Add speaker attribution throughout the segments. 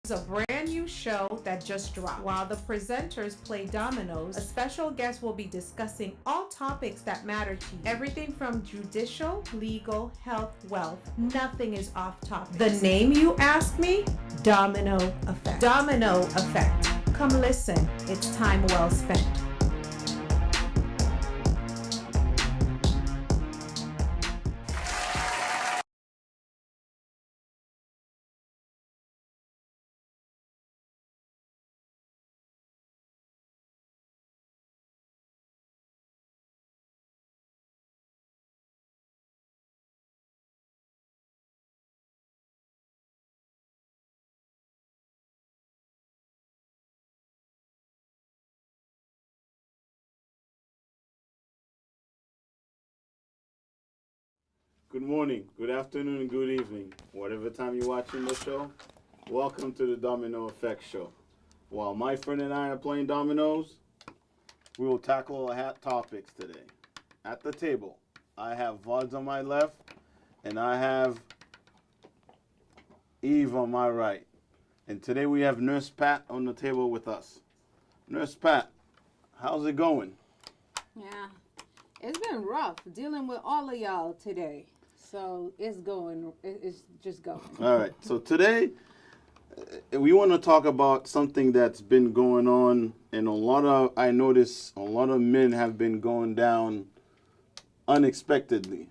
Speaker 1: is a brand new show that just dropped. While the presenters play dominoes, a special guest will be discussing all topics that matter to you. Everything from judicial, legal, health, wealth. Nothing is off topic. The name, you ask me? Domino Effect. Domino Effect. Come listen. It's time well spent.
Speaker 2: Good morning, good afternoon, and good evening. Whatever time you're watching the show, welcome to the Domino Effect Show. While my friend and I are playing dominoes, we will tackle hot topics today. At the table, I have Vods on my left, and I have Eve on my right. And today we have Nurse Pat on the table with us. Nurse Pat, how's it going?
Speaker 3: Yeah, it's been rough dealing with all of y'all today. So it's just going.
Speaker 2: All right, so today we want to talk about something that's been going on, and I notice a lot of men have been going down unexpectedly.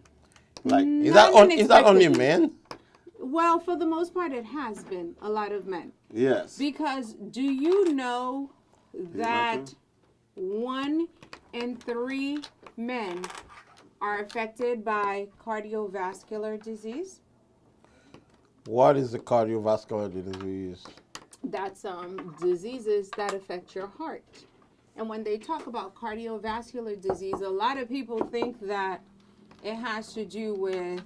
Speaker 2: Like,
Speaker 4: is that only men?
Speaker 3: Well, for the most part, it has been a lot of men.
Speaker 2: yes.
Speaker 3: Because do you know that 1 in 3 men are affected by cardiovascular disease?
Speaker 4: What is the cardiovascular disease?
Speaker 3: That's diseases that affect your heart. And when they talk about cardiovascular disease, a lot of people think that it has to do with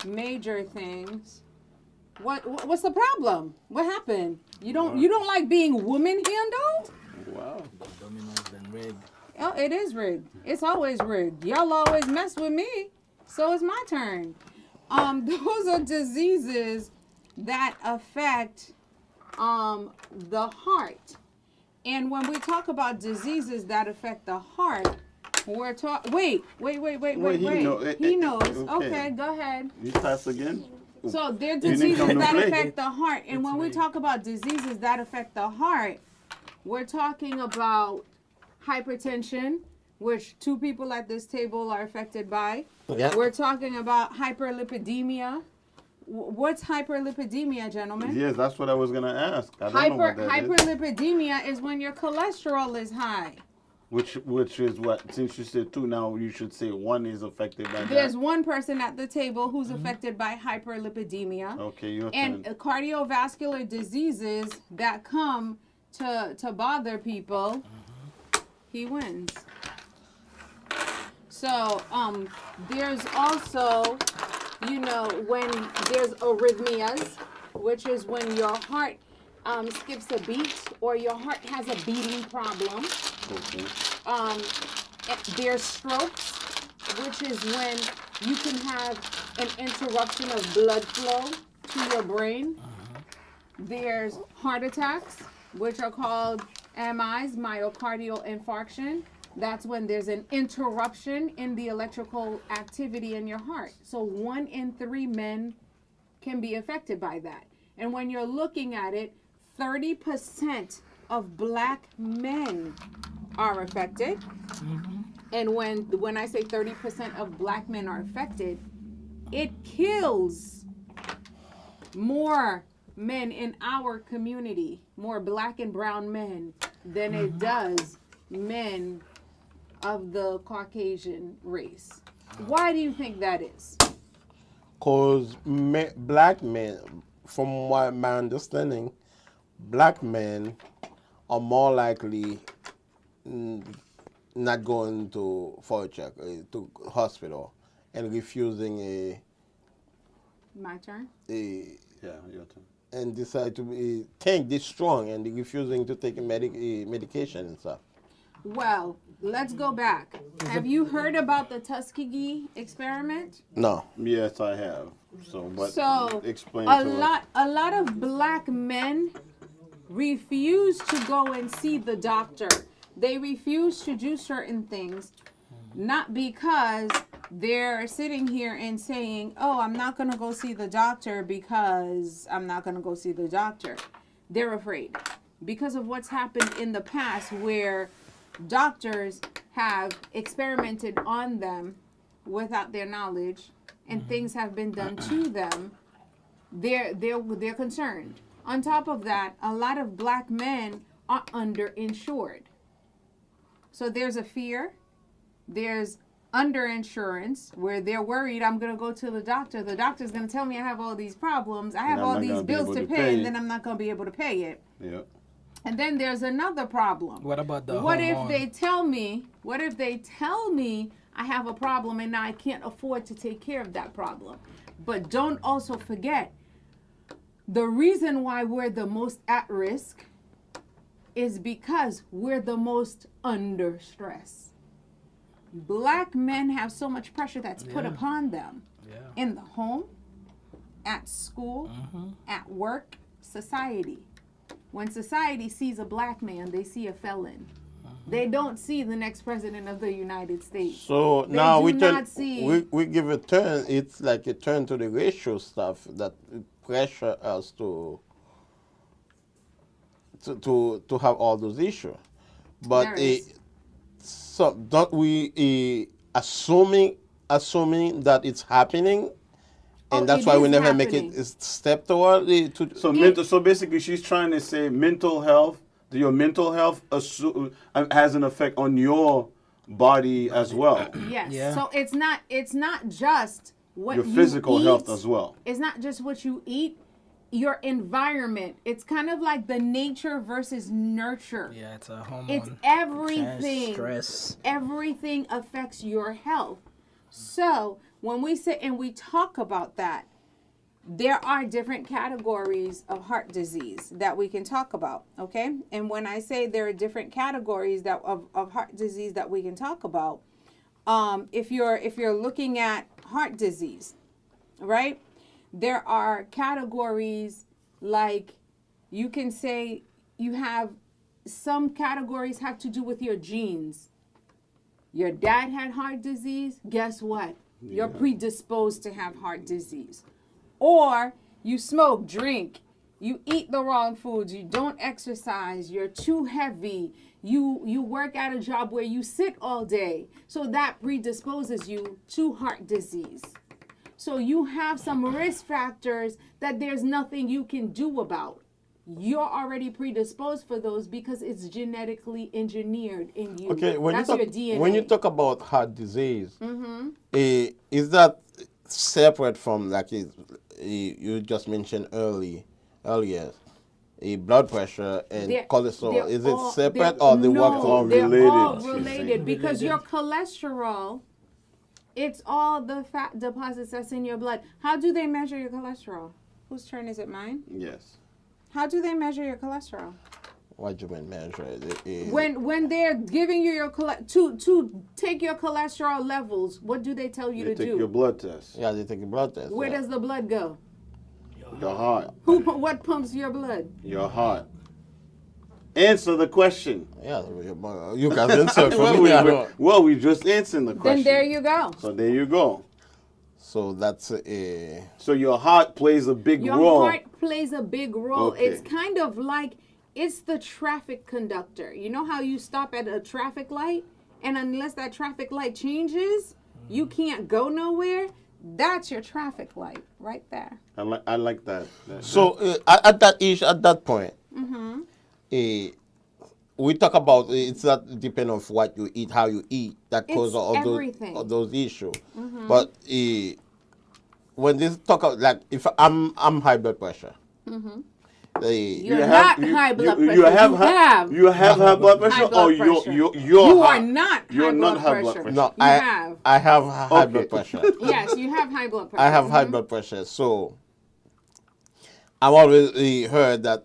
Speaker 3: major things. What's the problem? What happened? You don't like being woman handled?
Speaker 2: Wow.
Speaker 5: Domino's been rigged.
Speaker 3: Oh, it is rigged. It's always rigged. Y'all always mess with me, so it's my turn. Those are diseases that affect the heart. And when we talk about diseases that affect the heart, we're talking. Wait. He knows. Okay, go ahead.
Speaker 2: You pass again?
Speaker 3: So they're
Speaker 2: didn't
Speaker 3: diseases
Speaker 2: come to
Speaker 3: that
Speaker 2: play.
Speaker 3: affect the heart. And when we talk about diseases that affect the heart, we're talking about hypertension, which 2 people at this table are affected by.
Speaker 4: Yeah.
Speaker 3: We're talking about hyperlipidemia. What's hyperlipidemia, gentlemen?
Speaker 2: Yes, that's what I was going to ask. I don't know what that is.
Speaker 3: Hyperlipidemia is when your cholesterol is high.
Speaker 2: Which is what? Since you said 2 now, you should say 1 is affected by
Speaker 3: There's
Speaker 2: that.
Speaker 3: one person at the table who's affected by hyperlipidemia.
Speaker 2: Okay, your
Speaker 3: And
Speaker 2: turn.
Speaker 3: cardiovascular diseases that come to bother people, he wins. So there's also, when there's arrhythmias, which is when your heart skips a beat or your heart has a beating problem.
Speaker 2: Okay.
Speaker 3: There's strokes, which is when you can have an interruption of blood flow to your brain. There's heart attacks, which are called MIs, myocardial infarction. That's when there's an interruption in the electrical activity in your heart. So 1 in 3 men can be affected by that. And when you're looking at it, 30% of black men are affected. And when I say 30% of black men are affected, it kills more men in our community, more black and brown men, than it does men of the Caucasian race. Why do you think that is?
Speaker 4: Because black men, from what my understanding, black men are more likely not going for a check, to hospital, and refusing
Speaker 3: My turn?
Speaker 2: Yeah, your turn.
Speaker 4: and decide to think this strong and refusing to take medication and stuff.
Speaker 3: Well, let's go back. Have you heard about the Tuskegee experiment?
Speaker 4: No.
Speaker 2: Yes, I have. So
Speaker 3: So
Speaker 2: explain
Speaker 3: a
Speaker 2: to
Speaker 3: lot of black men refuse to go and see the doctor. They refuse to do certain things, not because they're sitting here and saying, oh, I'm not going to go see the doctor because I'm not going to go see the doctor. They're afraid because of what's happened in the past where doctors have experimented on them without their knowledge and things have been done to them. They're concerned. On top of that, a lot of black men are underinsured. So there's a fear. There's underinsurance where they're worried I'm going to go to the doctor. The doctor's going to tell me I have all these problems. I have all these bills to pay, and then I'm not going to be able to pay it.
Speaker 2: Yeah.
Speaker 3: And then there's another problem.
Speaker 5: What about the
Speaker 3: What
Speaker 5: hormone?
Speaker 3: if they tell me I have a problem and now I can't afford to take care of that problem? But don't also forget, the reason why we're the most at risk is because we're the most under stress. Black men have so much pressure that's put upon them in the home, at school, at work, society. When society sees a black man, they see a felon. They don't see the next president of the United States.
Speaker 4: So
Speaker 3: They
Speaker 4: now
Speaker 3: do
Speaker 4: we
Speaker 3: not see-
Speaker 4: we give a turn. It's like a turn to the racial stuff that pressure us to have all those issues. But
Speaker 3: There is.
Speaker 4: so don't we assuming that it's happening, and
Speaker 3: Oh,
Speaker 4: that's
Speaker 3: it
Speaker 4: why we
Speaker 3: is
Speaker 4: never make
Speaker 3: happening.
Speaker 4: it a step toward it.
Speaker 2: So basically, she's trying to say mental health. Your mental health has an effect on your body as well.
Speaker 3: Yes.
Speaker 5: Yeah.
Speaker 3: So it's not just what
Speaker 2: Your
Speaker 3: you
Speaker 2: physical
Speaker 3: eat.
Speaker 2: health as well.
Speaker 3: It's not just what you eat. Your environment. It's kind of like the nature versus nurture.
Speaker 5: Yeah, it's a hormone.
Speaker 3: It's everything.
Speaker 5: Stress.
Speaker 3: Everything affects your health. So when we sit and we talk about that, there are different categories of heart disease that we can talk about, okay? And when I say there are different categories of heart disease that we can talk about, if you're looking at heart disease, right? There are categories like you can say you have some categories have to do with your genes. Your dad had heart disease, guess what? You're predisposed to have heart disease. Or you smoke, drink, you eat the wrong foods, you don't exercise, you're too heavy, you work at a job where you sit all day. So that predisposes you to heart disease. So you have some risk factors that there's nothing you can do about. You're already predisposed for those because it's genetically engineered in you.
Speaker 4: Okay,
Speaker 3: That's your DNA.
Speaker 4: when you talk about heart disease, is that separate from like you just mentioned earlier, blood pressure and cholesterol? Is it separate or they work all
Speaker 3: they're
Speaker 4: related?
Speaker 3: all related because your cholesterol, it's all the fat deposits that's in your blood. How do they measure your cholesterol? Whose turn is it? Mine?
Speaker 2: Yes.
Speaker 3: How do they measure your cholesterol?
Speaker 4: What do you mean measure it?
Speaker 3: When they're giving you your to take your cholesterol levels, what do they tell you
Speaker 2: They
Speaker 3: to
Speaker 2: take
Speaker 3: do?
Speaker 2: your blood test.
Speaker 4: Yeah, they take a blood test.
Speaker 3: Where
Speaker 4: yeah.
Speaker 3: does the blood go?
Speaker 2: Your heart.
Speaker 3: What pumps your blood?
Speaker 2: Your heart. Answer the question.
Speaker 4: Yeah, you guys answer for me. I don't.
Speaker 2: Well, we just answered the question.
Speaker 3: Then there you go.
Speaker 2: So there you go.
Speaker 4: So that's a.
Speaker 2: So your heart plays a big
Speaker 3: Your
Speaker 2: role.
Speaker 3: heart plays a big role.
Speaker 2: Okay.
Speaker 3: It's kind of like it's the traffic conductor. You know how you stop at a traffic light, and unless that traffic light changes, you can't go nowhere. That's your traffic light right there.
Speaker 2: I like that.
Speaker 4: So at that point, we talk about it's not depend on what you eat, how you eat, that causes
Speaker 3: everything.
Speaker 4: all those issues. But when this talk about like if I'm high blood pressure,
Speaker 3: You're not high blood pressure.
Speaker 2: You have high blood pressure,
Speaker 3: high blood
Speaker 2: or
Speaker 3: pressure.
Speaker 2: you
Speaker 3: are not
Speaker 2: you're
Speaker 3: high
Speaker 2: not
Speaker 3: blood
Speaker 2: high blood
Speaker 3: pressure.
Speaker 2: pressure.
Speaker 4: no,
Speaker 3: You
Speaker 4: I have high
Speaker 2: Okay.
Speaker 4: blood pressure.
Speaker 3: Yes, you have high blood pressure.
Speaker 4: I have high blood pressure, so I've always heard that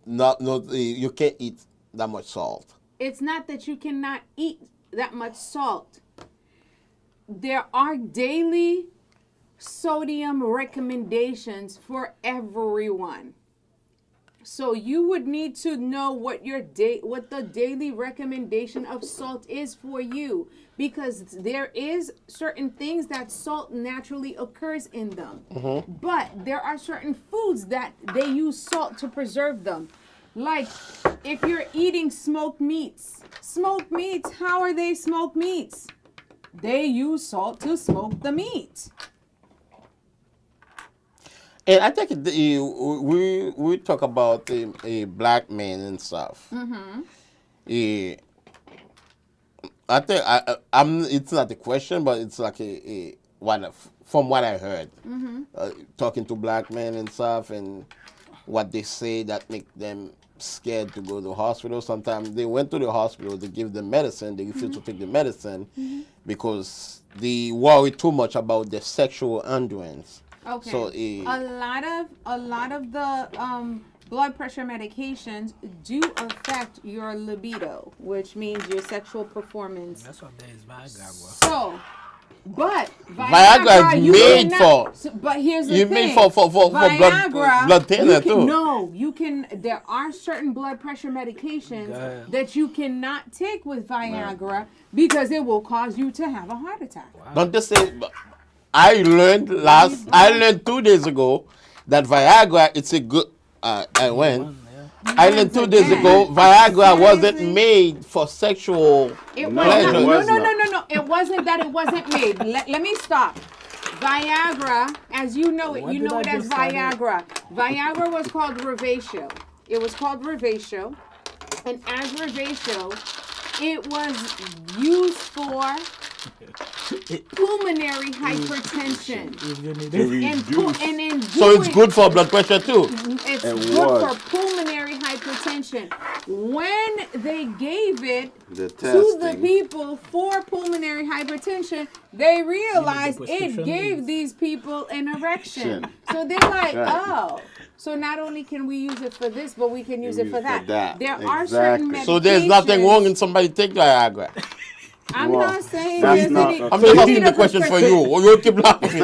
Speaker 4: you can't eat that much salt.
Speaker 3: It's not that you cannot eat that much salt. There are daily sodium recommendations for everyone. So you would need to know what what the daily recommendation of salt is for you, because there is certain things that salt naturally occurs in them. But there are certain foods that they use salt to preserve them. Like if you're eating smoked meats, how are they smoked meats? They use salt to smoke the meat.
Speaker 4: And I think we talk about a black man and stuff. I think I'm. It's not a question, but it's like from what I heard, talking to black men and stuff, and what they say that make them scared to go to the hospital. Sometimes they went to the hospital, they give them medicine, they refuse to take the medicine because they worry too much about their sexual endurance.
Speaker 3: Okay.
Speaker 4: So
Speaker 3: a lot of the blood pressure medications do affect your libido, which means your sexual performance.
Speaker 5: That's what that is Viagra.
Speaker 3: So, but
Speaker 4: Viagra is
Speaker 3: you
Speaker 4: made
Speaker 3: cannot,
Speaker 4: for.
Speaker 3: But here's the
Speaker 4: You
Speaker 3: thing.
Speaker 4: made for blood thinner too.
Speaker 3: No, you can. There are certain blood pressure medications that you cannot take with Viagra because it will cause you to have a heart attack.
Speaker 4: Don't just say. I learned 2 days ago that Viagra it's a good. I went. I learned 2 days ago Viagra wasn't made for sexual pleasure.
Speaker 3: No. It wasn't that it wasn't made. Let me stop. Viagra, as you know it, you know it as Viagra. Viagra was called Revatio. It was called Revatio. And as Revatio, it was used for pulmonary hypertension.
Speaker 4: So it's good for blood pressure too.
Speaker 3: It's good for pulmonary hypertension. When they gave it to the people for pulmonary hypertension, they realized it gave these people an erection. So they're like, oh. So not only can we use it for this, but we can use it for that. There are certain medications.
Speaker 4: So there's nothing wrong in somebody take Viagra.
Speaker 3: I'm not saying there's any.
Speaker 4: I'm just asking the question for you. You keep laughing.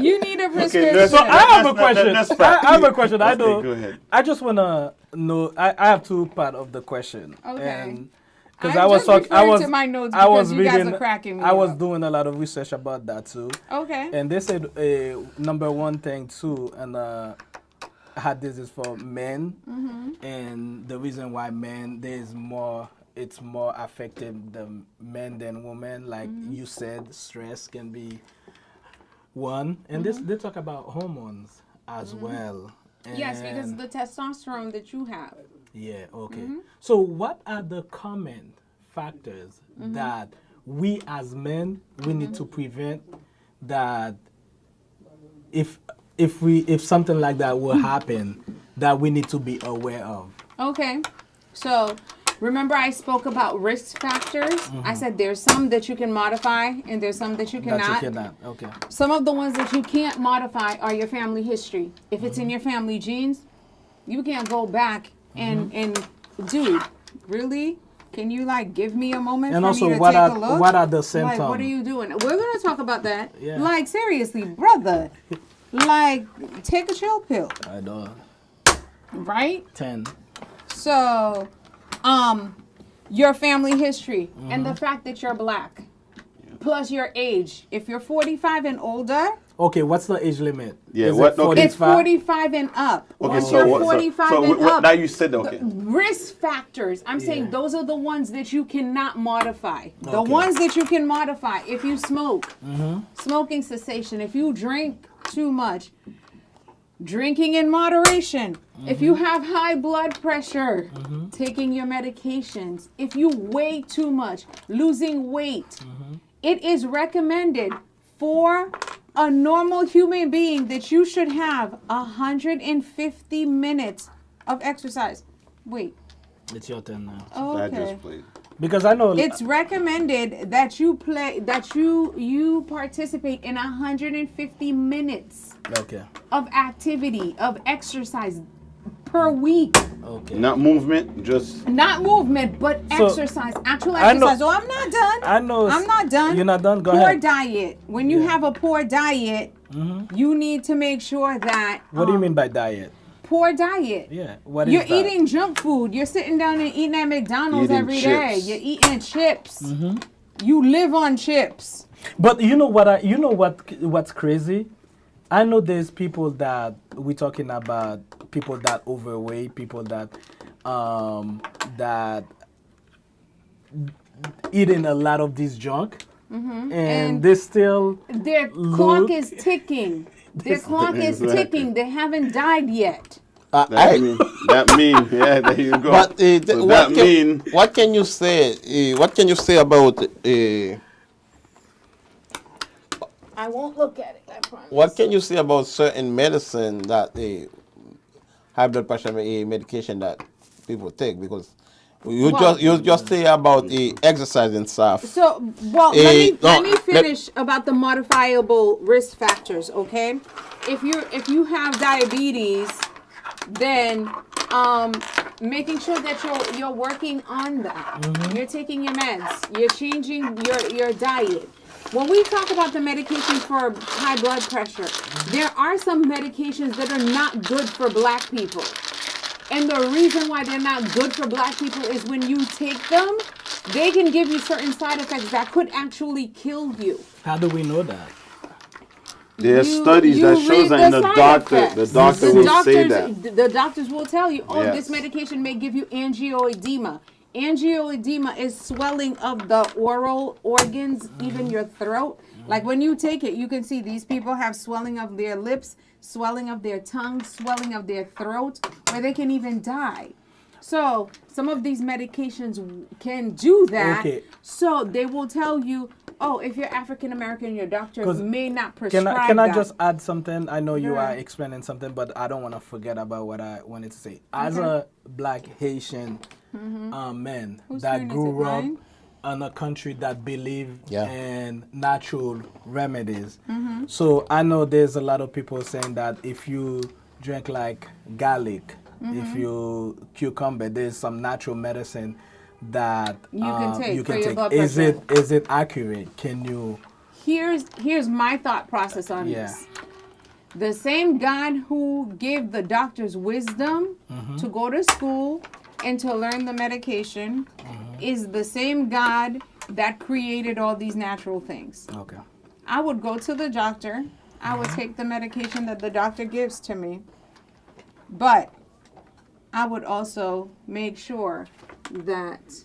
Speaker 3: You need a prescription.
Speaker 5: Okay, so I have a question. I have a question. I know.
Speaker 2: Go ahead.
Speaker 5: I just wanna know. I have two part of the question.
Speaker 3: Okay.
Speaker 5: Because I was talking,
Speaker 3: to my notes because you guys are cracking me
Speaker 5: I was
Speaker 3: up.
Speaker 5: doing a lot of research about that too.
Speaker 3: Okay.
Speaker 5: And they said number one thing too, and how this is for men, and the reason why men it's more affected the men than women. Like you said, stress can be one, and they talk about hormones as well. And
Speaker 3: Yes, because the testosterone that you have.
Speaker 5: yeah, okay. So what are the common factors that we as men we need to prevent that if something like that will happen that we need to be aware of?
Speaker 3: Okay. So remember I spoke about risk factors? I said there's some that you can modify and there's some that you cannot.
Speaker 5: That you cannot, okay.
Speaker 3: Some of the ones that you can't modify are your family history. If it's in your family genes, you can't go back and dude, really? Can you like give me a moment
Speaker 5: And
Speaker 3: for
Speaker 5: also,
Speaker 3: me to
Speaker 5: what
Speaker 3: take
Speaker 5: are
Speaker 3: a look?
Speaker 5: what are the symptoms?
Speaker 3: Like, what are you doing? We're gonna talk about that.
Speaker 5: Yeah.
Speaker 3: Like seriously, brother. Like, take a chill pill,
Speaker 5: I don't.
Speaker 3: right?
Speaker 5: 10.
Speaker 3: So, your family history and the fact that you're black, plus your age. If you're 45 and older,
Speaker 5: Okay, what's the age limit?
Speaker 2: Yeah,
Speaker 5: Is
Speaker 2: what-
Speaker 5: it
Speaker 2: okay.
Speaker 3: it's 45 and up.
Speaker 2: Okay,
Speaker 3: Once
Speaker 2: so
Speaker 3: you're
Speaker 2: what?
Speaker 3: 45 and
Speaker 2: what
Speaker 3: up,
Speaker 2: now you said okay.
Speaker 3: risk factors. I'm saying those are the ones that you cannot modify. The
Speaker 5: Okay.
Speaker 3: ones that you can modify. If you smoke, smoking cessation. If you drink too much, drinking in moderation. If you have high blood pressure, taking your medications. If you weigh too much, losing weight. It is recommended for a normal human being that you should have 150 minutes of exercise. Wait.
Speaker 5: It's your turn now.
Speaker 2: I
Speaker 3: Okay.
Speaker 2: just played.
Speaker 5: Because I know
Speaker 3: It's recommended that you participate in 150 minutes
Speaker 5: okay.
Speaker 3: of activity, of exercise per week.
Speaker 5: Okay.
Speaker 2: Not movement, just
Speaker 3: Not movement, but
Speaker 5: So,
Speaker 3: exercise. Actual
Speaker 5: I know-
Speaker 3: exercise. Oh, I'm not done.
Speaker 5: I know.
Speaker 3: I'm not done.
Speaker 5: You're not done. Go
Speaker 3: Poor
Speaker 5: ahead.
Speaker 3: diet. When you have a poor diet, you need to make sure that.
Speaker 5: What do you mean by diet?
Speaker 3: Poor diet.
Speaker 5: Yeah. What is
Speaker 3: You're
Speaker 5: that?
Speaker 3: eating junk food. You're sitting down and eating at McDonald's
Speaker 2: Eating
Speaker 3: every day.
Speaker 2: chips.
Speaker 3: You're eating chips. You live on chips.
Speaker 5: But you know what? You know what's crazy? I know there's people that we're talking about. People that overweight. People that that eating a lot of this junk, and they still
Speaker 3: Their
Speaker 5: look-
Speaker 3: clock is ticking. Their clock is
Speaker 2: Exactly.
Speaker 3: ticking. They haven't died yet.
Speaker 2: that mean, yeah, there you go.
Speaker 4: But
Speaker 2: So that mean,
Speaker 4: what can you say? What can you say about?
Speaker 3: I won't look at it. I promise.
Speaker 4: What can you say about certain medicine that high blood pressure medication that people take? Because you just say about exercise and stuff.
Speaker 3: So, well, let
Speaker 4: no,
Speaker 3: me finish about the modifiable risk factors, okay? If you have diabetes, then making sure that you're working on that. You're taking your meds. You're changing your diet. When we talk about the medications for high blood pressure, there are some medications that are not good for black people. And the reason why they're not good for black people is when you take them, they can give you certain side effects that could actually kill you.
Speaker 5: How do we know that?
Speaker 2: there's
Speaker 3: You-
Speaker 2: studies
Speaker 3: you
Speaker 2: that shows
Speaker 3: read
Speaker 2: that, and
Speaker 3: the
Speaker 2: the
Speaker 3: side
Speaker 2: doctor
Speaker 3: effects.
Speaker 2: will say that.
Speaker 3: The doctors will tell you, oh,
Speaker 2: Yes.
Speaker 3: this medication may give you angioedema. Angioedema is swelling of the oral organs, even your throat. Like when you take it, you can see these people have swelling of their lips, swelling of their tongue, swelling of their throat, where they can even die. So some of these medications can do that.
Speaker 5: Okay.
Speaker 3: So they will tell you, oh, if you're African American, your doctor
Speaker 5: 'Cause
Speaker 3: may not prescribe
Speaker 5: Can I
Speaker 3: that.
Speaker 5: just add something? I know you
Speaker 3: Go
Speaker 5: are
Speaker 3: ahead.
Speaker 5: explaining something, but I don't want to forget about what I wanted to say. As
Speaker 3: Okay.
Speaker 5: a black Haitian man
Speaker 3: Whose
Speaker 5: that
Speaker 3: turn is
Speaker 5: grew
Speaker 3: it,
Speaker 5: up
Speaker 3: mine?
Speaker 5: in a country that believe
Speaker 4: Yeah.
Speaker 5: in natural remedies, so I know there's a lot of people saying that if you drink like garlic, if you cucumber, there's some natural medicine that
Speaker 3: You can take
Speaker 5: you
Speaker 3: for
Speaker 5: can
Speaker 3: your
Speaker 5: take.
Speaker 3: blood
Speaker 5: Is
Speaker 3: pressure.
Speaker 5: it accurate? Can you?
Speaker 3: Here's my thought process on
Speaker 5: Yeah.
Speaker 3: this. The same God who gave the doctors wisdom to go to school and to learn the medication is the same God that created all these natural things.
Speaker 5: Okay.
Speaker 3: I would go to the doctor. I would take the medication that the doctor gives to me. But I would also make sure that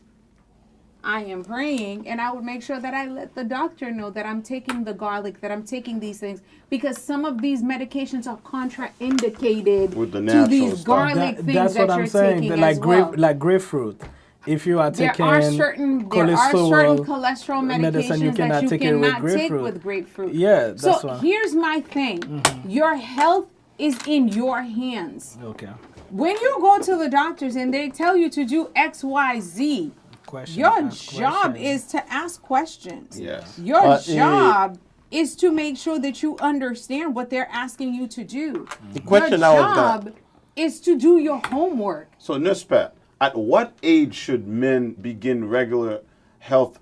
Speaker 3: I am praying, and I would make sure that I let the doctor know that I'm taking the garlic, that I'm taking these things, because some of these medications are contraindicated
Speaker 2: With the
Speaker 3: to
Speaker 2: natural
Speaker 3: these
Speaker 2: stuff.
Speaker 3: garlic things
Speaker 5: That's
Speaker 3: that
Speaker 5: what
Speaker 3: you're
Speaker 5: I'm saying.
Speaker 3: taking
Speaker 5: Like
Speaker 3: as well.
Speaker 5: like grapefruit. If you are
Speaker 3: There
Speaker 5: taking
Speaker 3: are certain cholesterol medications
Speaker 5: you cannot
Speaker 3: that you
Speaker 5: take it with
Speaker 3: cannot take
Speaker 5: grapefruit.
Speaker 3: with grapefruit.
Speaker 5: Yeah, that's
Speaker 3: So
Speaker 5: why.
Speaker 3: here's my thing. Your health is in your hands.
Speaker 5: Okay.
Speaker 3: When you go to the doctors and they tell you to do X, Y, Z,
Speaker 5: Question.
Speaker 3: your
Speaker 5: ask
Speaker 3: job
Speaker 5: question.
Speaker 3: is to ask questions.
Speaker 2: Yes.
Speaker 3: Your
Speaker 4: But,
Speaker 3: job is to make sure that you understand what they're asking you to do.
Speaker 4: The question
Speaker 3: your
Speaker 4: I was got.
Speaker 3: job is to do your homework.
Speaker 2: So Nuspat, at what age should men begin regular health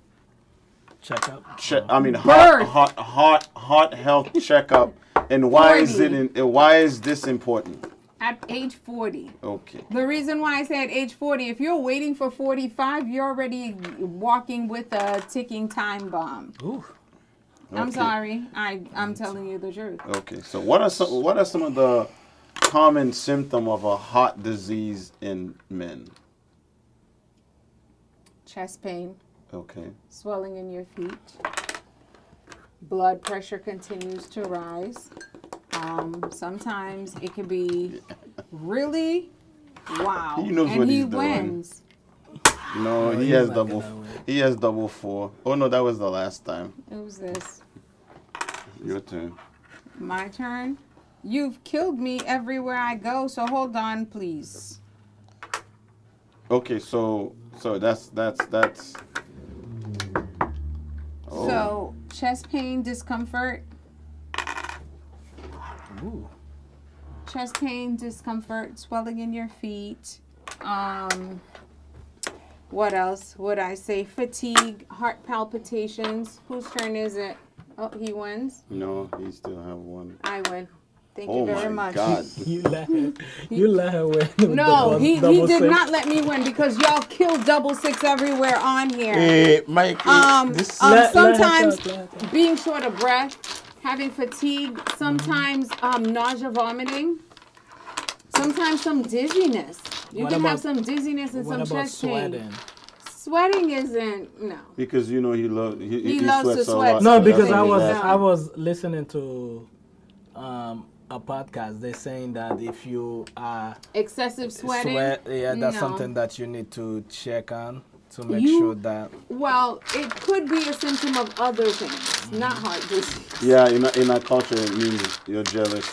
Speaker 5: check up.
Speaker 3: Birth.
Speaker 2: heart health checkup, and why is
Speaker 3: 40.
Speaker 2: it why is this important?
Speaker 3: At age 40.
Speaker 2: Okay.
Speaker 3: The reason why I said age 40, if you're waiting for 45, you're already walking with a ticking time bomb.
Speaker 5: Ooh.
Speaker 3: I'm
Speaker 2: Okay.
Speaker 3: sorry. I'm telling you the truth.
Speaker 2: Okay. So what are some of the common symptom of a heart disease in men?
Speaker 3: Chest pain,
Speaker 2: Okay.
Speaker 3: swelling in your feet, blood pressure continues to rise. Sometimes it can be really wow.
Speaker 2: He knows
Speaker 3: and
Speaker 2: what
Speaker 3: he
Speaker 2: he's doing.
Speaker 3: wins.
Speaker 2: No, he
Speaker 5: he's
Speaker 2: has
Speaker 5: not
Speaker 2: double.
Speaker 5: gonna win.
Speaker 2: He has double 4. Oh no, that was the last time.
Speaker 3: It was this.
Speaker 2: Your turn.
Speaker 3: My turn. You've killed me everywhere I go, so hold on, please.
Speaker 2: Okay, so that's. Oh.
Speaker 3: So, chest pain, discomfort.
Speaker 5: Ooh.
Speaker 3: chest pain, discomfort, swelling in your feet. What else would I say? Fatigue, heart palpitations. Whose turn is it? Oh, he wins.
Speaker 2: No, he still have one.
Speaker 3: I win. Thank
Speaker 2: Oh
Speaker 3: you very
Speaker 2: my
Speaker 3: much.
Speaker 2: God.
Speaker 5: You let her win. with
Speaker 3: No,
Speaker 5: the
Speaker 3: he
Speaker 5: double
Speaker 3: did
Speaker 5: six.
Speaker 3: not let me win because y'all killed double six everywhere on here.
Speaker 4: Mike, this
Speaker 5: Let her
Speaker 3: Sometimes
Speaker 5: talk, let her talk.
Speaker 3: being short of breath, having fatigue, sometimes nausea, vomiting, sometimes some dizziness. You
Speaker 5: What
Speaker 3: can have
Speaker 5: about-
Speaker 3: some dizziness and
Speaker 5: What
Speaker 3: some
Speaker 5: about
Speaker 3: chest pain.
Speaker 5: sweating?
Speaker 3: Sweating isn't no.
Speaker 2: Because you know he
Speaker 3: loves to
Speaker 2: sweats a
Speaker 3: sweat.
Speaker 2: lot.
Speaker 5: No,
Speaker 3: So
Speaker 5: because
Speaker 3: that's
Speaker 5: I
Speaker 3: what
Speaker 5: was
Speaker 3: he's asking.
Speaker 5: I was listening to a podcast. They're saying that if you are
Speaker 3: Excessive sweating.
Speaker 5: that's
Speaker 3: No.
Speaker 5: something that you need to check on to make
Speaker 3: You-
Speaker 5: sure that.
Speaker 3: Well, it could be a symptom of other things, not heart disease.
Speaker 2: Yeah, in our culture it means you're jealous.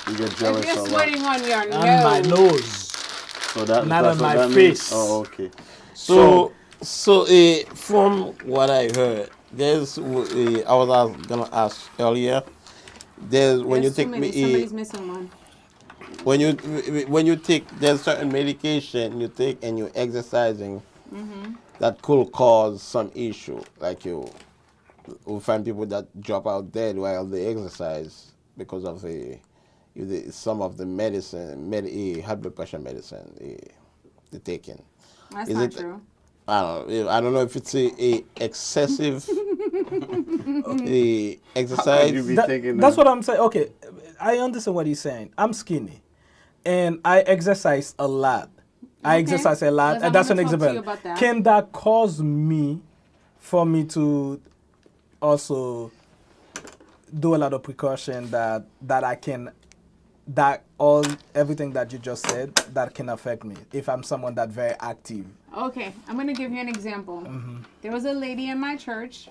Speaker 2: You get jealous
Speaker 3: If
Speaker 2: a
Speaker 3: you're
Speaker 2: lot.
Speaker 3: sweating on your
Speaker 5: On my
Speaker 3: nose,
Speaker 5: nose.
Speaker 2: So that,
Speaker 5: Not
Speaker 2: that's
Speaker 5: on
Speaker 2: what
Speaker 5: my
Speaker 2: that means?
Speaker 5: face.
Speaker 2: Oh, okay.
Speaker 4: So from what I heard, there's I was gonna ask earlier. There's when
Speaker 3: there's
Speaker 4: you
Speaker 3: too
Speaker 4: take
Speaker 3: many. Somebody's missing one.
Speaker 4: when you take there's certain medication you take and you're exercising that could cause some issue. Like you will find people that drop out dead while they exercise because of some of the medicine, high blood pressure medicine they're taking.
Speaker 3: That's
Speaker 4: Is
Speaker 3: not
Speaker 4: it-
Speaker 3: true.
Speaker 4: I don't know if it's a excessive exercise.
Speaker 2: How could you be thinking
Speaker 5: That's
Speaker 2: that?
Speaker 5: what I'm saying. Okay, I understand what he's saying. I'm skinny, and I exercise a lot. I
Speaker 3: Okay.
Speaker 5: exercise a lot,
Speaker 3: Because I'm
Speaker 5: and that's an
Speaker 3: gonna talk to you
Speaker 5: example.
Speaker 3: about that.
Speaker 5: Can that cause for me to also do a lot of precaution that I can, everything that you just said that can affect me if I'm someone that very active.
Speaker 3: Okay, I'm going to give you an example.
Speaker 5: Mm-hmm.
Speaker 3: There was a lady in my church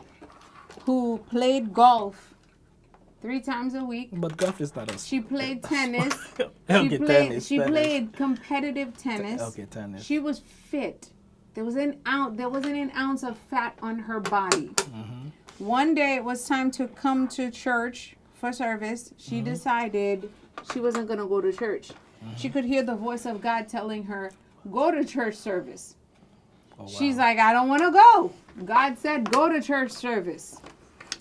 Speaker 3: who played golf 3 times a week.
Speaker 5: But golf is not a.
Speaker 3: She played tennis.
Speaker 5: Okay, tennis,
Speaker 3: She
Speaker 5: tennis.
Speaker 3: played competitive tennis.
Speaker 5: Okay, tennis.
Speaker 3: She was fit. There wasn't an ounce of fat on her body.
Speaker 5: Mm-hmm.
Speaker 3: One day it was time to come to church for service. She
Speaker 5: Mm-hmm.
Speaker 3: decided she wasn't going to go to church. She could hear the voice of God telling her, "Go to church service."
Speaker 5: Oh, wow.
Speaker 3: She's like, "I don't want to go." God said, "Go to church service."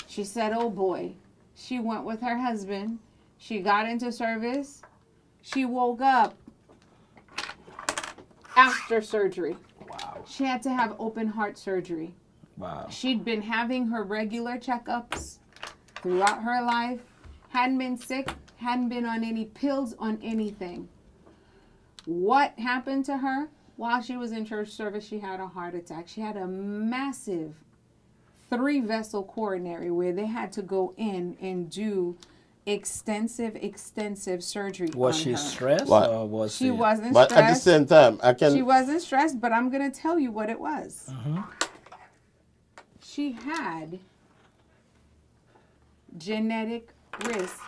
Speaker 3: She said, "Oh boy." She went with her husband. She got into service. She woke up after surgery.
Speaker 5: Wow.
Speaker 3: She had to have open heart surgery.
Speaker 5: Wow.
Speaker 3: She'd been having her regular checkups throughout her life, hadn't been sick, hadn't been on any pills, on anything. What happened to her? While she was in church service, she had a heart attack. She had a massive 3-vessel coronary where they had to go in and do extensive surgery
Speaker 5: Was
Speaker 3: on
Speaker 5: she
Speaker 3: her.
Speaker 5: stressed
Speaker 4: What?
Speaker 5: or was
Speaker 3: She wasn't
Speaker 4: But
Speaker 3: stressed.
Speaker 4: at the same time, I can.
Speaker 3: She wasn't stressed, but I'm going to tell you what it was. She had genetic risks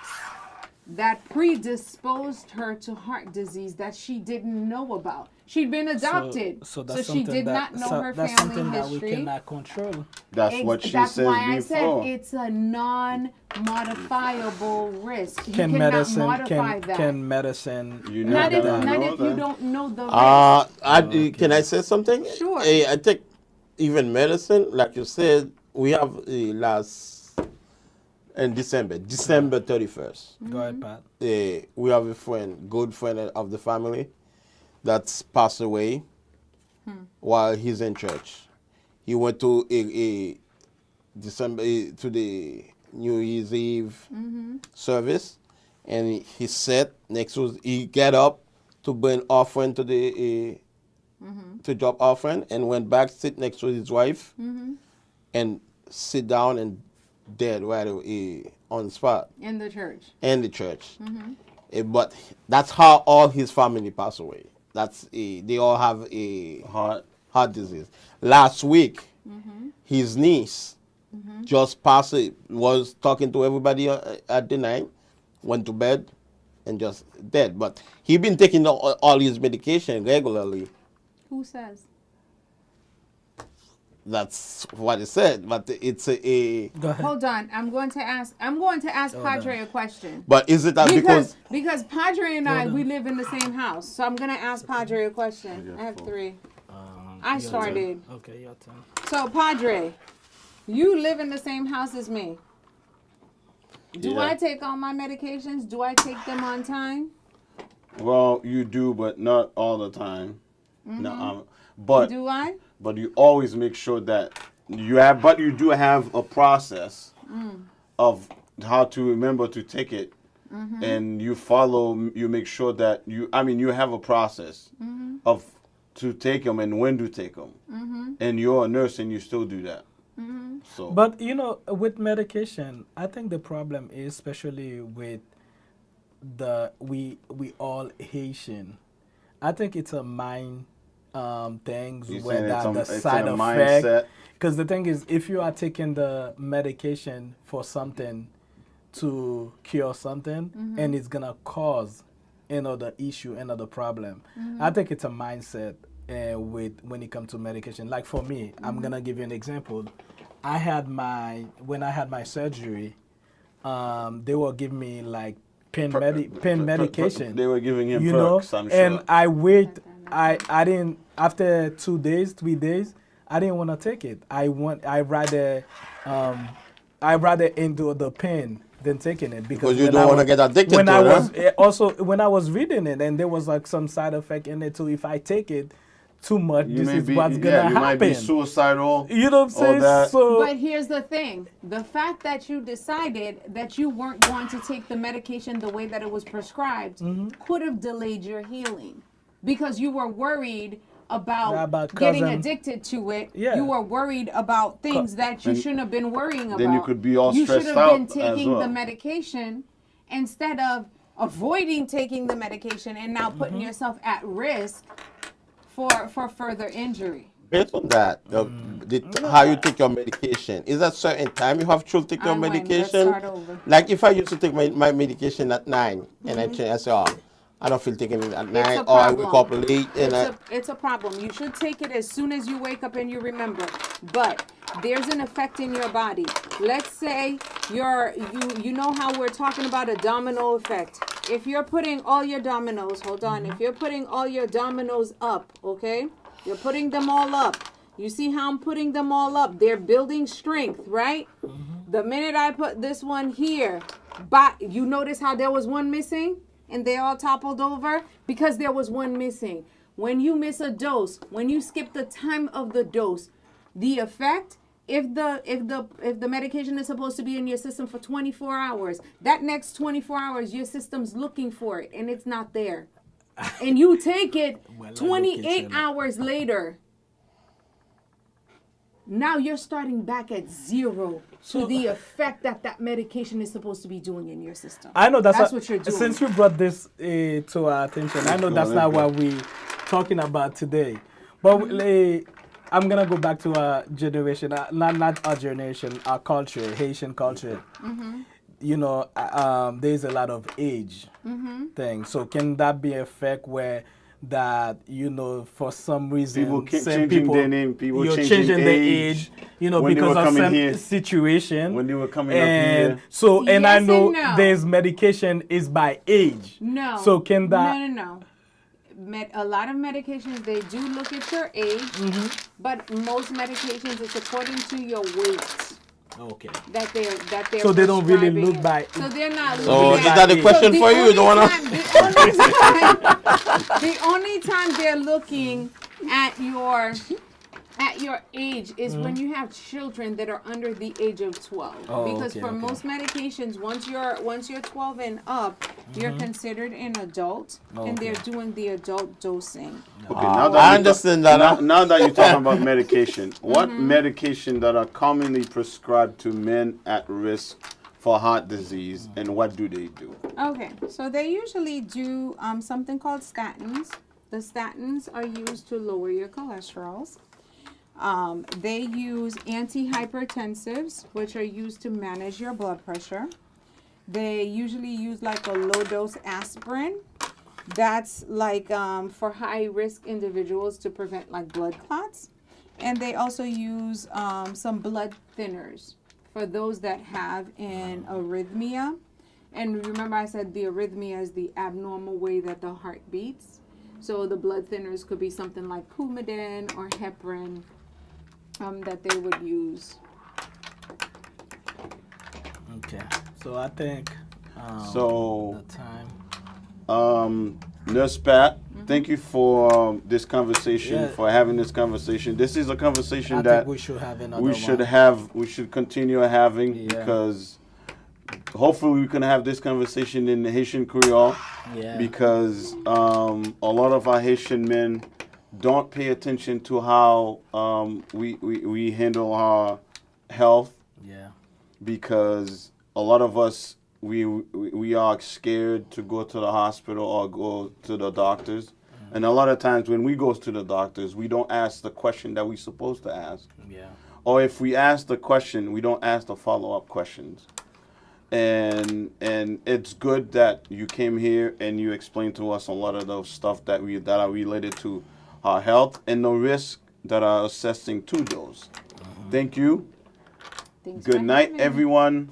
Speaker 3: that predisposed her to heart disease that she didn't know about. She'd been adopted,
Speaker 5: So
Speaker 3: so
Speaker 5: that's
Speaker 3: she
Speaker 5: something
Speaker 3: did not know her
Speaker 5: that's
Speaker 3: family
Speaker 5: something that we
Speaker 3: history.
Speaker 5: cannot control.
Speaker 2: That's what she
Speaker 3: That's
Speaker 2: says
Speaker 3: why
Speaker 2: before.
Speaker 3: I said it's a non-modifiable risk. You
Speaker 5: Can
Speaker 3: cannot
Speaker 5: medicine
Speaker 3: modify that.
Speaker 5: can medicine
Speaker 2: You
Speaker 3: not
Speaker 2: know
Speaker 3: if,
Speaker 2: that.
Speaker 3: not
Speaker 2: know
Speaker 3: if you
Speaker 2: that.
Speaker 3: don't know the risk.
Speaker 4: Can I say something?
Speaker 3: Sure.
Speaker 4: I think even medicine, like you said, we have in December 31st.
Speaker 5: Go ahead, Pat.
Speaker 4: We have a good friend of the family, that's passed away while he's in church. He went to a December to the New Year's Eve service, and he sat next to. He got up to bring offering to the to drop offering, and went back sit next to his wife, and sit down and dead right away on the spot
Speaker 3: In the church.
Speaker 4: in the church. But that's how all his family passed away. They all have a heart disease. Last week, his niece just passed. Was talking to everybody at the night, went to bed, and just dead. But he been taking all his medication regularly.
Speaker 3: Who says?
Speaker 4: That's what it said. But it's a
Speaker 5: Go ahead.
Speaker 3: Hold on. I'm going to ask Padre a question.
Speaker 4: but is it that
Speaker 3: Because Padre and I, we live in the same house. So I'm going to ask Padre a question. I have 3. I
Speaker 5: Your
Speaker 3: started.
Speaker 5: turn. Okay, your turn.
Speaker 3: So Padre, you live in the same house as me. Do
Speaker 2: Yeah.
Speaker 3: I take all my medications? Do I take them on time?
Speaker 2: Well, you do, but not all the time. No, but
Speaker 3: Do I?
Speaker 2: but you always make sure that you do have a process of how to remember to take it, and you make sure that you have a process of to take them and when to take them, and you're a nurse and you still do that. So,
Speaker 5: But with medication, I think the problem is especially with we all Haitian. I think it's a mind things
Speaker 2: you're
Speaker 5: where
Speaker 2: saying
Speaker 5: the
Speaker 2: it's
Speaker 5: side
Speaker 2: a
Speaker 5: effect.
Speaker 2: mindset.
Speaker 5: Because the thing is, if you are taking the medication for something to cure something, and it's gonna cause another issue, another problem, I think it's a mindset with when it comes to medication. Like for me, I'm gonna give you an example. When I had my surgery, they were giving me like pain medication.
Speaker 2: They were giving him
Speaker 5: you
Speaker 2: perks,
Speaker 5: know,
Speaker 2: I'm sure.
Speaker 5: and I didn't, after 2 days, 3 days, I didn't want to take it. I rather endure the pain than taking it
Speaker 4: because you don't want to get addicted to it.
Speaker 5: Also, when I was reading it, and there was like some side effect in it too. If I take it too much, this is what's gonna happen.
Speaker 2: You might be suicidal.
Speaker 5: You know what I'm saying? So,
Speaker 3: But here's the thing. The fact that you decided that you weren't going to take the medication the way that it was prescribed could have delayed your healing because you were worried about getting addicted to it.
Speaker 5: Yeah.
Speaker 3: You were worried about things that you shouldn't have been worrying about.
Speaker 2: Then you could be all
Speaker 3: You
Speaker 2: stressed
Speaker 3: should
Speaker 2: out
Speaker 3: have been
Speaker 2: as
Speaker 3: taking
Speaker 2: well.
Speaker 3: the medication instead of avoiding taking the medication and now putting yourself at risk for further injury.
Speaker 4: Based on that, how you take your medication, is that certain time you have to take your
Speaker 3: Let's
Speaker 4: medication?
Speaker 3: start over.
Speaker 4: Like if I used to take my medication at 9 and I say, oh, I don't feel taking it at 9, or I wake up late and
Speaker 3: It's a problem. You should take it as soon as you wake up and you remember. But there's an effect in your body. Let's say you know how we're talking about a domino effect. If you're putting all your dominoes, if you're putting all your dominoes up, okay? You're putting them all up. You see how I'm putting them all up? They're building strength, right? The minute I put this one here, but you notice how there was one missing? And they all toppled over because there was one missing. When you miss a dose, when you skip the time of the dose, the effect, if the medication is supposed to be in your system for 24 hours, that next 24 hours your system's looking for it and it's not there. And you take it 28 hours later. Now you're starting back at zero to the effect that medication is supposed to be doing in your system.
Speaker 5: I know that's
Speaker 3: what you're doing.
Speaker 5: Since you brought this to our attention, I know that's not what we're talking about today. But I'm gonna go back to our generation, not our generation, our culture, Haitian culture. You know, there's a lot of age thing. So can that be a fact where that, you know, for some reason,
Speaker 2: People changing their name, people
Speaker 5: you're
Speaker 2: changing
Speaker 5: their
Speaker 2: age,
Speaker 5: you know,
Speaker 2: when they
Speaker 5: because
Speaker 2: were
Speaker 5: of
Speaker 2: coming
Speaker 5: some
Speaker 2: here,
Speaker 5: situation.
Speaker 2: when they were coming up
Speaker 5: and
Speaker 2: here.
Speaker 5: so, and I
Speaker 3: Yes
Speaker 5: know
Speaker 3: and no.
Speaker 5: there's medication is by age.
Speaker 3: No.
Speaker 5: So can that?
Speaker 3: No. A lot of medications, they do look at your age, but most medications, it's according to your weight.
Speaker 5: Okay.
Speaker 3: That they're
Speaker 5: So they don't really
Speaker 3: prescribing
Speaker 5: look
Speaker 3: it.
Speaker 5: by.
Speaker 3: So they're not
Speaker 4: So
Speaker 3: looking
Speaker 4: is
Speaker 3: at
Speaker 4: that a
Speaker 3: it.
Speaker 4: question
Speaker 3: So
Speaker 4: for you? You don't wanna?
Speaker 3: The only time they're looking at your age is when you have children that are under the age of 12.
Speaker 5: Oh,
Speaker 3: because for
Speaker 5: okay.
Speaker 3: most medications, once you're 12 and up, you're considered an adult, and they're doing the adult dosing.
Speaker 2: Okay, now that
Speaker 4: I understand that.
Speaker 2: Now that you're talking about medication, what medication that are commonly prescribed to men at risk for heart disease, and what do they do?
Speaker 3: Okay, so they usually do something called statins. The statins are used to lower your cholesterols. They use antihypertensives, which are used to manage your blood pressure. They usually use like a low dose aspirin. That's like for high risk individuals to prevent like blood clots. And they also use some blood thinners for those that have an arrhythmia. And remember I said the arrhythmia is the abnormal way that the heart beats. So the blood thinners could be something like Coumadin or heparin that they would use.
Speaker 5: Okay. So I think
Speaker 2: So,
Speaker 5: the time.
Speaker 2: Nurse Pat, thank you for this conversation,
Speaker 5: Yeah.
Speaker 2: for having this conversation. This is a conversation
Speaker 5: I
Speaker 2: that
Speaker 5: think we should have another
Speaker 2: we should continue having
Speaker 5: Yeah.
Speaker 2: because hopefully we can have this conversation in the Haitian Creole
Speaker 5: Yeah.
Speaker 2: because a lot of our Haitian men don't pay attention to how we handle our health
Speaker 5: Yeah.
Speaker 2: because a lot of us we are scared to go to the hospital or go to the doctors. And a lot of times when we go to the doctors, we don't ask the question that we're supposed to ask.
Speaker 5: Yeah.
Speaker 2: Or if we ask the question, we don't ask the follow-up questions. And it's good that you came here and you explained to us a lot of those stuff that are related to our health and the risks that are assessing to those. Thank you.
Speaker 3: Thanks
Speaker 2: Good
Speaker 3: for
Speaker 2: night,
Speaker 3: having me.
Speaker 2: everyone.